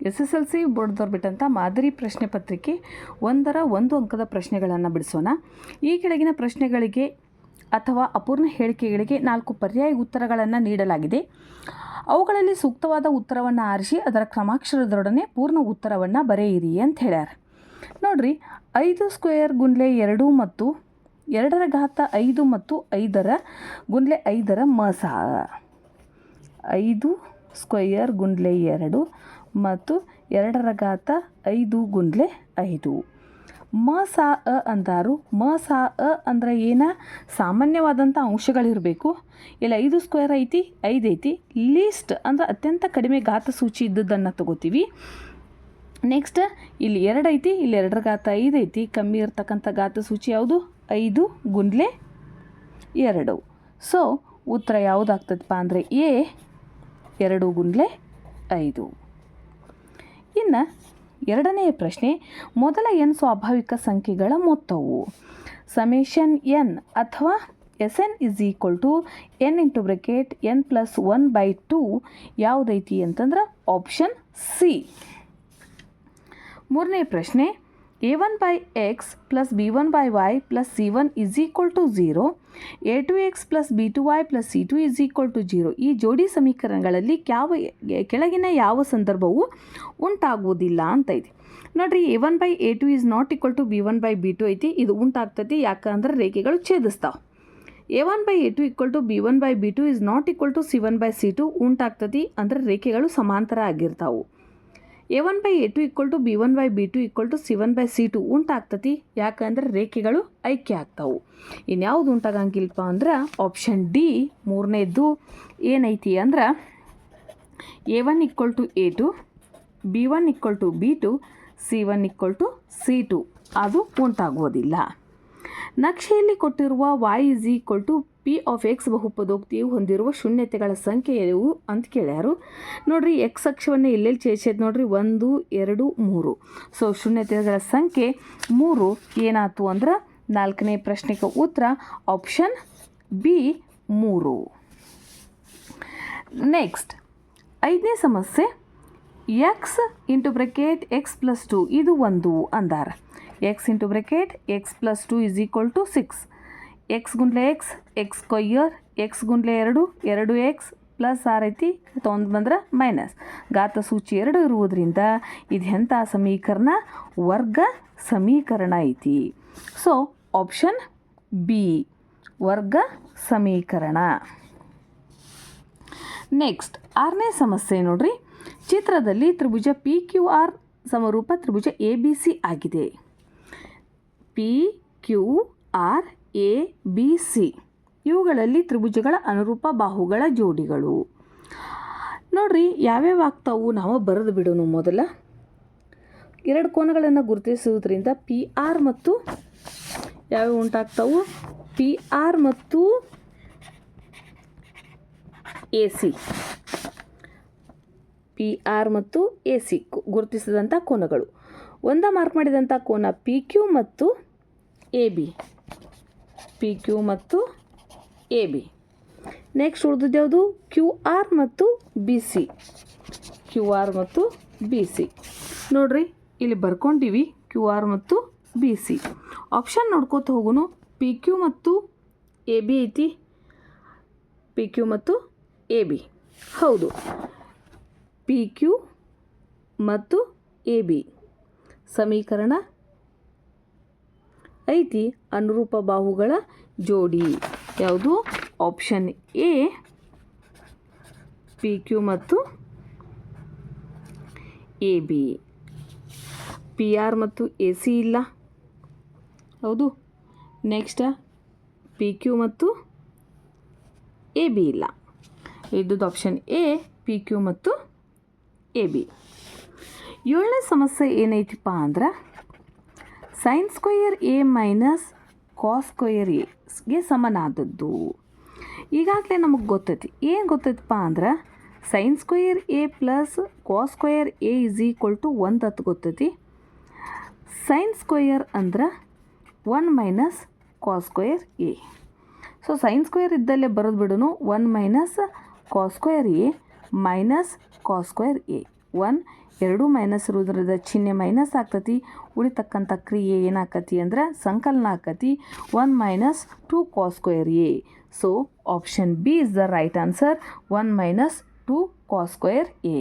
SSLC ಬೋರ್ಡ್ದವ್ರು ಬಿಟ್ಟಂಥ ಮಾದರಿ ಪ್ರಶ್ನೆ ಪತ್ರಿಕೆ 1 ಅಂಕದ ಪ್ರಶ್ನೆಗಳನ್ನು ಬಿಡಿಸೋಣ. ಈ ಕೆಳಗಿನ ಪ್ರಶ್ನೆಗಳಿಗೆ ಅಥವಾ ಅಪೂರ್ಣ ಹೇಳಿಕೆಗಳಿಗೆ 4 ಪರ್ಯಾಯ ಉತ್ತರಗಳನ್ನು ನೀಡಲಾಗಿದೆ. ಅವುಗಳಲ್ಲಿ ಸೂಕ್ತವಾದ ಉತ್ತರವನ್ನು ಆರಿಸಿ ಅದರ ಕ್ರಮಾಕ್ಷರದೊಡನೆ ಪೂರ್ಣ ಉತ್ತರವನ್ನು ಬರೆಯಿರಿ ಅಂತ ಹೇಳ್ಯಾರ. ನೋಡ್ರಿ, 5 ಸ್ಕ್ವೇರ್ ಗುಂಡ್ಲೆ 2 ಮತ್ತು 2 ಮತ್ತು 5 ಗುಂಡ್ಲೆ 5 ಮಸ 5 ಸ್ಕ್ವೇರ್ ಗುಂಡ್ಲೆ 2 ಮತ್ತು 2 ಗುಂಡ್ಲೆ 5 ಮ ಸಾ ಅ ಅಂದಾರು. ಮ ಸಾ ಅ ಅಂದರೆ ಏನ? ಸಾಮಾನ್ಯವಾದಂಥ ಅಂಶಗಳಿರಬೇಕು. ಇಲ್ಲಿ 5 ಸ್ಕ್ವೇರ್ ಐತಿ, 5 ಐತಿ. ಲೀಸ್ಟ್ ಅಂದರೆ ಅತ್ಯಂತ ಕಡಿಮೆ ಘಾತ ಸೂಚಿ ಇದ್ದದ್ದನ್ನು ತಗೋತೀವಿ. ನೆಕ್ಸ್ಟ್ ಇಲ್ಲಿ 2 ಐತಿ, ಇಲ್ಲಿ 2 ಐತಿ. ಕಮ್ಮಿ ಇರ್ತಕ್ಕಂಥ ಘಾತ ಸೂಚಿ ಯಾವುದು? 5 ಗುಂಡ್ಲೆ 2. ಸೊ ಉತ್ತರ ಯಾವುದಾಗ್ತದಪ್ಪ ಅಂದರೆ ಎ 2 ಗುಂಡ್ಲೆ 5. ಇನ್ನು ಎರಡನೆಯ ಪ್ರಶ್ನೆ, ಮೊದಲ n ಸ್ವಾಭಾವಿಕ ಸಂಖ್ಯೆಗಳ ಮೊತ್ತವು ಸಮೇಷನ್ n ಅಥವಾ Sn is equal to n into bracket n+1/2 ಯಾವುದೈತಿ ಅಂತಂದ್ರೆ ಆಪ್ಷನ್ ಸಿ. ಮೂರನೇ ಪ್ರಶ್ನೆ, a1/x plus b1/y plus c1 is equal to 0, a2x plus b2y plus c2 is equal to 0 ಈ ಜೋಡಿ ಸಮೀಕರಣಗಳಲ್ಲಿ ಕೆಳಗಿನ ಯಾವ ಸಂದರ್ಭವು ಉಂಟಾಗುವುದಿಲ್ಲ ಅಂತ ಐತಿ. ನೋಡ್ರಿ, a1/a2 is not equal to b1/b2 ಐತಿ. ಇದು ಉಂಟಾಗ್ತೈತಿ ಯಾಕಂದ್ರೆ ರೇಖೆಗಳು ಛೇದಿಸ್ತಾವೆ. a1/a2 equal to b1/b2 is not equal to c1/c2 ಉಂಟಾಗ್ತೈತಿ ಅಂದ್ರೆ ರೇಖೆಗಳು ಸಮಾಂತರ ಆಗಿರ್ತಾವೆ. a1/a2 equal to b1/b2 equal to c1/c2 ಉಂಟಾಗ್ತತಿ ಯಾಕಂದ್ರೆ ರೇಖೆಗಳು ಐಕ್ಯ ಆಗ್ತಾವೆ. ಇನ್ಯಾವುದು ಉಂಟಾಗಂಗಿಲ್ಲಪ್ಪ ಅಂದ್ರೆ ಆಪ್ಷನ್ ಡಿ ಮೂರನೇದು ಏನೈತಿ ಅಂದ್ರೆ a1 equal to a2, b1 equal to b2, c1 equal to c2 ಅದು ಉಂಟಾಗುವುದಿಲ್ಲ. ನಕ್ಷೆಯಲ್ಲಿ ಕೊಟ್ಟಿರುವ y is equal to p of x ಬಹುಪದೋಕ್ತಿಯು ಹೊಂದಿರುವ ಶೂನ್ಯತೆಗಳ ಸಂಖ್ಯೆಯು ಅಂತ ಕೇಳ್ಯಾರು. ನೋಡ್ರಿ, ಎಕ್ಸ್ ಅಕ್ಷವನ್ನು ಎಲ್ಲೆಲ್ಲಿ ಚೇಚೈತೆ ನೋಡ್ರಿ, 1 2 3. ಸೊ ಶೂನ್ಯತೆಗಳ ಸಂಖ್ಯೆ 3 ಏನಾಯ್ತು ಅಂದ್ರೆ 4ನೇ ಪ್ರಶ್ನೆಗೆ ಉತ್ತರ ಆಪ್ಷನ್ ಬಿ 3. ನೆಕ್ಸ್ಟ್ 5ನೇ ಸಮಸ್ಯೆ, ಎಕ್ಸ್ ಇಂಟು ಬ್ರೆಕೆಟ್ x+2 ಇದು 1 ಅಂದಾರ. X into bracket x+2 is equal to 6. X ಗುಂಡ್ಲೆ ಎಕ್ಸ್ ಸ್ಕ್ವಯರ್, ಎಕ್ಸ್ ಗುಂಡ್ಲೆ 2x ಪ್ಲಸ್ 6 ಐತಿ, ತೊಂದು ಬಂದ್ರೆ ಮೈನಸ್. ಘಾತ ಸೂಚಿ 2 ಇರುವುದರಿಂದ ಇದು ಎಂಥ ಸಮೀಕರಣ? ವರ್ಗ ಸಮೀಕರಣ ಐತಿ. ಸೊ ಆಪ್ಷನ್ ಬಿ ವರ್ಗ ಸಮೀಕರಣ. ನೆಕ್ಸ್ಟ್ 6ನೇ ಸಮಸ್ಯೆ ನೋಡ್ರಿ, ಚಿತ್ರದಲ್ಲಿ ತ್ರಿಭುಜ PQR ಸಮರೂಪ ತ್ರಿಭುಜ ABC ಆಗಿದೆ. PQR ABC ಇವುಗಳಲ್ಲಿ ತ್ರಿಭುಜಗಳ ಅನುರೂಪ ಬಾಹುಗಳ ಜೋಡಿಗಳು. ನೋಡ್ರಿ, ಯಾವ್ಯಾವ ಆಗ್ತಾವು ನಾವು ಬರೆದು ಬಿಡೋಣ. ಮೊದಲ 2 ಕೋನಗಳನ್ನು ಗುರುತಿಸುವುದರಿಂದ PR ಮತ್ತು ಯಾವ್ಯಾವ ಉಂಟಾಗ್ತಾವು? PR ಮತ್ತು AC. PR ಮತ್ತು AC ಗುರುತಿಸಿದಂಥ ಕೋನಗಳು. ಮಾರ್ಕ್ ಮಾಡಿದಂಥ ಕೋನ PQ ಮತ್ತು AB. PQ ಮತ್ತು AB. ನೆಕ್ಸ್ಟ್ ಉಳಿದಿದ್ದು ಯಾವುದು? QR ಮತ್ತು BC. QR ಮತ್ತು BC. ನೋಡ್ರಿ, ಇಲ್ಲಿ ಬರ್ಕೊಂಡಿವಿ QR ಮತ್ತು BC. ಆಪ್ಷನ್ ನೋಡ್ಕೋತ ಹೋಗುನು. PQ ಮತ್ತು AB ಐತಿ. PQ ಮತ್ತು AB ಹೌದು. PQ ಮತ್ತು AB ಸಮೀಕರಣ ಐತಿ. ಅನುರೂಪ ಬಾಹುಗಳ ಜೋಡಿ ಯಾವುದು? ಆಪ್ಷನ್ ಎ PQ ಮತ್ತು AB. PR ಮತ್ತು AC ಇಲ್ಲ, ಹೌದು. ನೆಕ್ಸ್ಟ್ PQ ಮತ್ತು AB ಇಲ್ಲ. ಇದ್ದದ್ದು ಆಪ್ಷನ್ ಎ PQ ಮತ್ತು AB. 7ನೇ ಸಮಸ್ಯೆ ಏನೈತಿಪ್ಪ ಅಂದ್ರೆ sine square A minus cos square Aಗೆ ಸಮನಾದದ್ದು. ಈಗಾಗಲೇ ನಮಗೆ ಗೊತ್ತೈತಿ. ಏನು ಗೊತ್ತೈತಪ್ಪ ಅಂದ್ರೆ sine square A plus cos square A is equal to 1 ಅಂತ ಗೊತ್ತೈತಿ. ಸೈನ್ ಸ್ಕ್ವಯರ್ ಅಂದ್ರೆ 1 minus cos square A. So sine square ಇದ್ದಲ್ಲೇ ಬರೆದು ಬಿಡೋನು. 1 minus cos square A minus cos square A. 1 ಎರಡೂ ಮೈನಸ್ ಇರೋದ್ರದ ಚಿಹ್ನೆ ಮೈನಸ್ ಆಗ್ತತಿ. ಉಳಿತಕ್ಕಂಥ ಕ್ರಿಯೆ ಏನಾಕತಿ ಅಂದ್ರೆ ಸಂಕಲನ ಆಕತಿ. 1 minus 2 cos square A. So option B is the right answer, 1 minus 2 cos square A.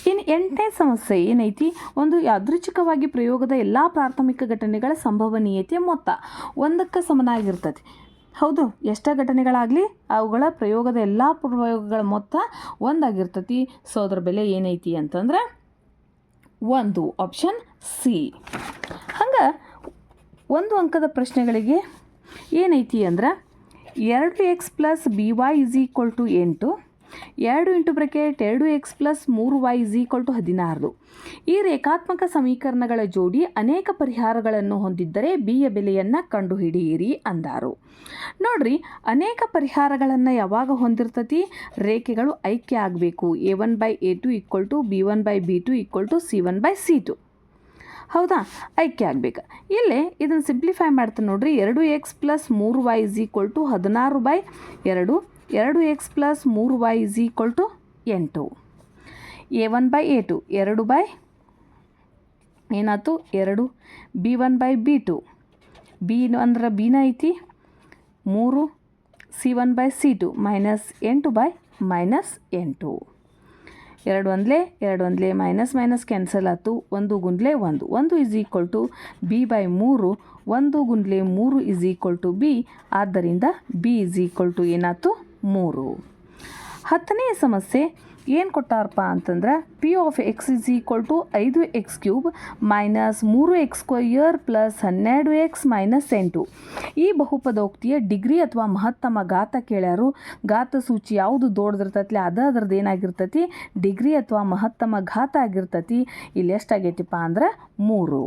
ಇನ್ನು 8ನೇ ಸಮಸ್ಯೆ ಏನೈತಿ, ಒಂದು ಯಾದೃಚ್ಛಿಕವಾಗಿ ಪ್ರಯೋಗದ ಎಲ್ಲ ಪ್ರಾಥಮಿಕ ಘಟನೆಗಳ ಸಂಭವನೀಯತೆ ಮೊತ್ತ 1ಕ್ಕೆ ಸಮನಾಗಿರ್ತದೆ. ಹೌದು, ಎಷ್ಟೇ ಘಟನೆಗಳಾಗಲಿ ಅವುಗಳ ಪ್ರಯೋಗದ ಎಲ್ಲ ಪ್ರಯೋಗಗಳ ಮೊತ್ತ 1 ಆಗಿರ್ತತಿ. ಸೊ ಅದರ ಬೆಲೆ ಏನೈತಿ ಅಂತಂದ್ರೆ 1, ಆಪ್ಷನ್ ಸಿ. ಹಂಗೆ 1 ಅಂಕದ ಪ್ರಶ್ನೆಗಳಿಗೆ ಏನೈತಿ ಅಂದ್ರೆ 2x plus by is equal to 8, 2 into bracket 2x plus 3y is equal to 16. ಈ ರೇಖಾತ್ಮಕ ಸಮೀಕರಣಗಳ ಜೋಡಿ ಅನೇಕ ಪರಿಹಾರಗಳನ್ನು ಹೊಂದಿದ್ದರೆ ಬಿಯ ಬೆಲೆಯನ್ನು ಕಂಡುಹಿಡಿಯಿರಿ ಅಂದಾರು. ನೋಡ್ರಿ, ಅನೇಕ ಪರಿಹಾರಗಳನ್ನು ಯಾವಾಗ ಹೊಂದಿರ್ತತಿ, ರೇಖೆಗಳು ಐಕ್ಯ ಆಗಬೇಕು. a1/a2 equal to b1/b2 equal to c1/c2. ಹೌದಾ, ಐಕ್ಯ ಆಗಬೇಕು. ಇಲ್ಲೇ ಇದನ್ನು ಸಿಂಪ್ಲಿಫೈ ಮಾಡ್ತೀನಿ ನೋಡ್ರಿ. 2x plus 3y is equal to 16/2, 2x plus 3y is equal to 8. a1/a2 2 by ಏನಾಯ್ತು 2, b1/b2 ಬಿ ಅಂದ್ರೆ ಬಿನ ಐತಿ 3, c1/c2 ಮೈನಸ್ 8/-8. 2 ಒಂದಲೇ ಮೈನಸ್ ಮೈನಸ್ ಕ್ಯಾನ್ಸಲ್ ಆಯ್ತು. 1 ಗುಂಡ್ಲೆ 1 ಇಸ್ ಈಕ್ವಲ್ ಟು b/3, 1 ಗುಂಡ್ಲೆ 3 ಇಸ್ ಈಕ್ವಲ್ ಟು b. ಆದ್ದರಿಂದ b ಇಸ್ ಈಕ್ವಲ್ ಟು ಏನಾಯ್ತು 3. 10ನೇ ಸಮಸ್ಯೆ ಏನು ಕೊಟ್ಟಾರಪ್ಪ ಅಂತಂದ್ರೆ P of X is equal to 5x³ minus 3x² plus 12x minus 8. ಈ ಬಹುಪದೋಕ್ತಿಯ ಡಿಗ್ರಿ ಅಥವಾ ಮಹತ್ತಮ ಘಾತ ಕೇಳ್ಯಾರು. ಘಾತ ಸೂಚಿ ಯಾವುದು ದೊಡ್ಡದಿರ್ತೈತಿ ಅದರದ್ದು ಏನಾಗಿರ್ತೈತಿ, ಡಿಗ್ರಿ ಅಥವಾ ಮಹತ್ತಮ ಘಾತ ಆಗಿರ್ತೈತಿ. ಇಲ್ಲಿ ಎಷ್ಟಾಗೈತಿಪ್ಪ ಅಂದ್ರೆ 3.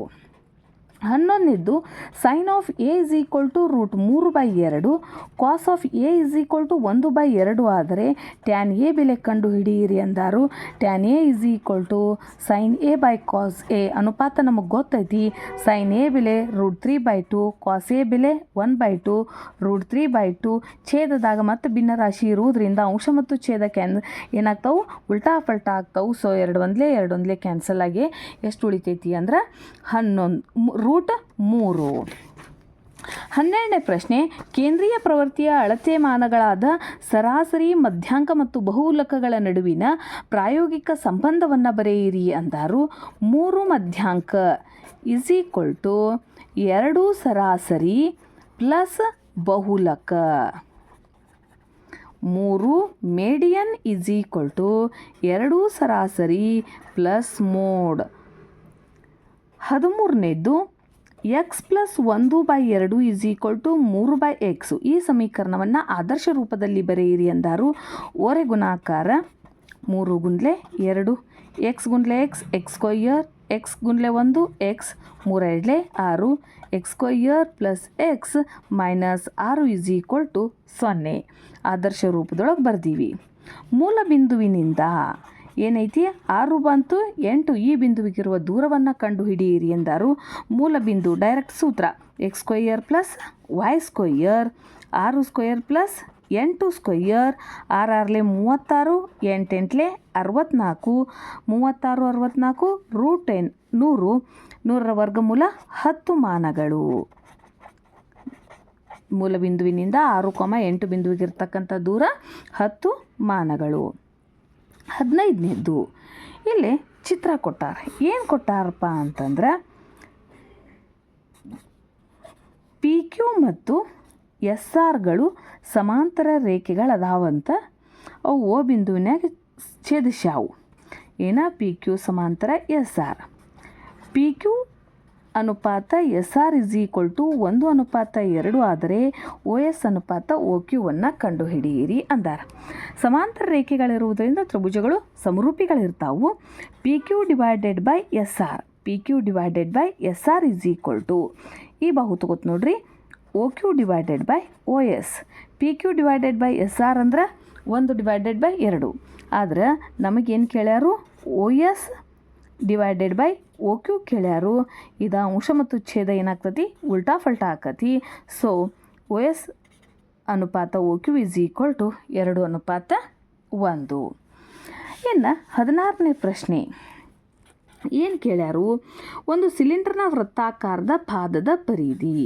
11ನೇದ್ದು sine of A is equal to √3/2, cos of A is equal to 1/2 ಆದರೆ ಟ್ಯಾನ್ ಎ ಬೆಲೆ ಕಂಡು ಹಿಡಿಯಿರಿ ಅಂದಾರು. Tan A is equal to sine A by cos A. ಅನುಪಾತ ನಮಗೆ ಗೊತ್ತೈತಿ. ಸೈನ್ ಎ ಬೆಲೆ √3/2, ಕಾಸ್ ಎ ಬೆಲೆ 1/2, √3/2. ಛೇದದಾಗ ಮತ್ತೆ ಭಿನ್ನರಾಶಿ ಇರುವುದರಿಂದ ಅಂಶ ಮತ್ತು ಛೇದ ಏನಾಗ್ತಾವೆ, ಉಲ್ಟಾ ಪಲ್ಟಾ ಆಗ್ತಾವೆ. ಸೊ 2 ಒಂದಲೇ ಕ್ಯಾನ್ಸಲ್ ಆಗಿ ಎಷ್ಟು ಉಳಿತೈತಿ ಅಂದ್ರೆ 11 √3. 12ನೇ ಪ್ರಶ್ನೆ, ಕೇಂದ್ರೀಯ ಪ್ರವೃತ್ತಿಯ ಅಳತೆ ಮಾನಗಳಾದ ಸರಾಸರಿ, ಮಧ್ಯಾಂಕ ಮತ್ತು ಬಹುಲಕಗಳ ನಡುವಿನ ಪ್ರಾಯೋಗಿಕ ಸಂಬಂಧವನ್ನು ಬರೆಯಿರಿ ಅಂದಾರು. 3 ಮಧ್ಯಾಂಕ ಇಸ್ ಈಕ್ವಲ್ ಟು 2 ಸರಾಸರಿ ಪ್ಲಸ್ ಬಹುಲಕ. 3 ಮೇಡಿಯನ್ ಇಸ್ ಈಕ್ವಲ್ ಟು 2 ಸರಾಸರಿ ಪ್ಲಸ್ ಮೋಡ್. 13ನೇದ್ದು x plus 1/2 is equal to 3/x. ಈ ಸಮೀಕರಣವನ್ನು ಆದರ್ಶ ರೂಪದಲ್ಲಿ ಬರೆಯಿರಿ ಅಂದಾರು. ಓರೆ ಗುಣಾಕಾರ 3 ಗುಂಡ್ಲೆ 2, x ಗುಂಡ್ಲೆ x² x ಗುಂಡ್ಲೆ 1 x, 3 6, x² plus x minus 6 is equal to 0. ಆದರ್ಶ ರೂಪದೊಳಗೆ ಬರ್ದೀವಿ. ಮೂಲ ಬಿಂದುವಿನಿಂದ ಏನೈತಿ 6 ಬಂತು 8, ಈ ಬಿಂದುವಿಗಿರುವ ದೂರವನ್ನು ಕಂಡು ಹಿಡಿಯಿರಿ ಎಂದಾರು. ಮೂಲ ಬಿಂದು ಡೈರೆಕ್ಟ್ ಸೂತ್ರ x² ಪ್ಲಸ್ y², 6² ಪ್ಲಸ್ 8² 6 36, 8 64, 36 64 √10 100, 100ರ ವರ್ಗಮೂಲ 10 ಮಾನಗಳು. ಮೂಲ ಬಿಂದುವಿನಿಂದ 6, 8 ಬಿಂದುವಿಗಿರ್ತಕ್ಕಂಥ ದೂರ 10 ಮಾನಗಳು. 15ನೇದ್ದು ಇಲ್ಲಿ ಚಿತ್ರ ಕೊಟ್ಟಾರ. ಏನು ಕೊಟ್ಟಾರಪ್ಪ ಅಂತಂದ್ರೆ PQ ಮತ್ತು SRಗಳು ಸಮಾಂತರ ರೇಖೆಗಳದಾವಂತ. ಅವು ಓ ಬಿಂದುವಿನಾಗ ಛೇದಿಸ್ಯಾವು. ಏನ PQ ಸಮಾಂತರ SR. PQ ಅನುಪಾತ SR ಇಸ್ ಈಕ್ವಲ್ ಟು 1:2 ಆದರೆ OS ಅನುಪಾತ OQವನ್ನು ಕಂಡುಹಿಡಿಯಿರಿ ಅಂದಾರ. ಸಮಾಂತರ ರೇಖೆಗಳಿರುವುದರಿಂದ ತ್ರಿಭುಜಗಳು ಸಮರೂಪಿಗಳಿರ್ತಾವು. PQ divided by SR, PQ divided by SR is equal to ಈ ಬಾಹು ತಗೋತ ನೋಡ್ರಿ OQ divided by OS. PQ divided by SR ಅಂದ್ರೆ 1/2. ಆದ್ರೆ ನಮಗೇನು ಕೇಳ್ಯಾರು, OS ಡಿವೈಡೆಡ್ ಬೈ OQ ಕೇಳ್ಯಾರು. ಇದು ಅಂಶ ಮತ್ತು ಛೇದ ಏನಾಗ್ತತಿ, ಉಲ್ಟಾ ಫಲ್ಟಾ ಆಕತಿ. ಸೊ OS ಅನುಪಾತ OQ ಇಸ್ ಈಕ್ವಲ್ ಟು 2:1. ಇನ್ನು 16ನೇ ಪ್ರಶ್ನೆ ಏನು ಕೇಳ್ಯಾರು, ಒಂದು ಸಿಲಿಂಡರ್ನ ವೃತ್ತಾಕಾರದ ಪಾದದ ಪರಿಧಿ.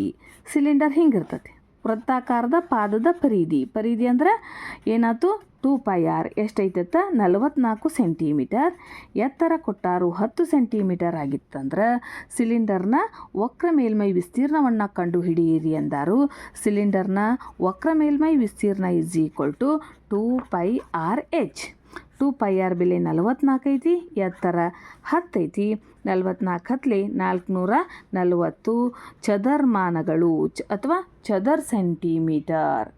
ಸಿಲಿಂಡರ್ ಹಿಂಗಿರ್ತೈತಿ, ವೃತ್ತಾಕಾರದ ಪಾದದ ಪರಿಧಿ ಅಂದ್ರೆ ಏನಾಯ್ತು, 2πr ಎಷ್ಟೈತತ್ತ 44 ಸೆಂಟಿಮೀಟರ್. ಎತ್ತರ ಕೊಟ್ಟಾರು 10 ಸೆಂಟಿಮೀಟರ್ ಆಗಿತ್ತಂದ್ರೆ ಸಿಲಿಂಡರ್ನ ವಕ್ರ ಮೇಲ್ಮೈ ವಿಸ್ತೀರ್ಣವನ್ನು ಕಂಡು ಹಿಡಿಯಿರಿ ಎಂದಾರು. ಸಿಲಿಂಡರ್ನ ವಕ್ರ ಮೇಲ್ಮೈ ವಿಸ್ತೀರ್ಣ = 2πrh. 2πr ಬೆಲೆ 44 ಐತಿ, ಎತ್ತರ 10 ಐತಿ. 44 ಹತ್ತಲೆ 440 ಚದರ್ಮಾನಗಳು ಅಥವಾ ಚದರ್ ಸೆಂಟಿಮೀಟರ್.